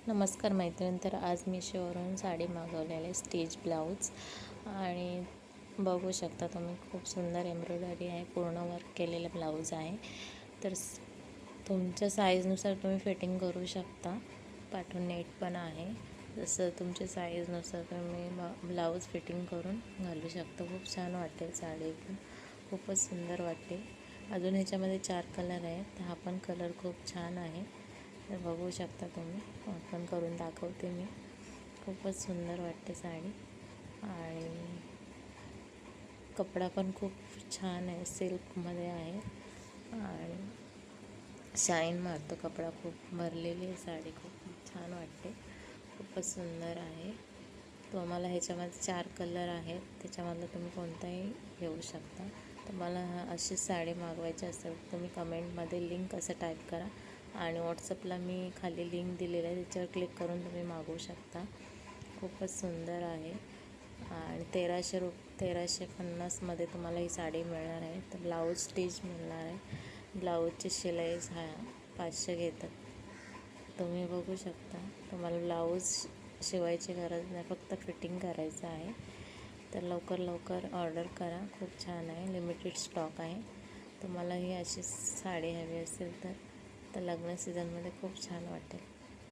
नमस्कार मैत्रीण. तर आज मीशोवरून साडी मागवलेली आहे, स्टिच ब्लाऊज. आणि बघू शकता तुम्ही, खूप सुंदर एम्ब्रॉयडरी आहे, पूर्ण वर्क केलेलं ब्लाऊज आहे. तर तुमच्या साईजनुसार तुम्ही फिटिंग करू शकता. पाठवून नेट पण आहे, जसं तुमच्या साईजनुसार तुम्ही ब्लाऊज फिटिंग करून घालू शकता. खूप छान वाटेल साडी, पण खूपच सुंदर वाटते. अजून ह्याच्यामध्ये 4 कलर आहेत. हा पण कलर खूप छान आहे. तर बघू शकता तुम्ही, ओपन करून दाखवते मी. खूपच सुंदर वाटते साडी आणि कपडा पण खूप छान आहे, सिल्कमध्ये आहे आणि शाईन मारतो कपडा. खूप भरलेली आहे साडी, खूप छान वाटते, खूपच सुंदर आहे. तुम्हाला ह्याच्यामध्ये 4 कलर आहेत, त्याच्यामधलं तुम्ही कोणताही घेऊ शकता. तुम्हाला अशी साडी मागवायची असेल तुम्ही कमेंटमध्ये लिंक असं टाईप करा आणि व्हॉट्सअपला मी खाली लिंक दिलेलं आहे, त्याच्यावर क्लिक करून तुम्ही मागवू शकता. खूपच सुंदर आहे आणि 1350मध्ये तुम्हाला ही साडी मिळणार आहे. तर ब्लाऊज स्टिच मिळणार आहे. ब्लाऊजची शिलाई 500 घेतात. तुम्ही बघू शकता. तुम्हाला ब्लाऊज शिवायची गरज नाही, फक्त फिटिंग करायचं आहे. तर लवकर ऑर्डर करा. खूप छान आहे, लिमिटेड स्टॉक आहे. तुम्हाला ही अशी साडी हवी असेल तर लग्न सीझनमध्ये खूप छान वाटेल.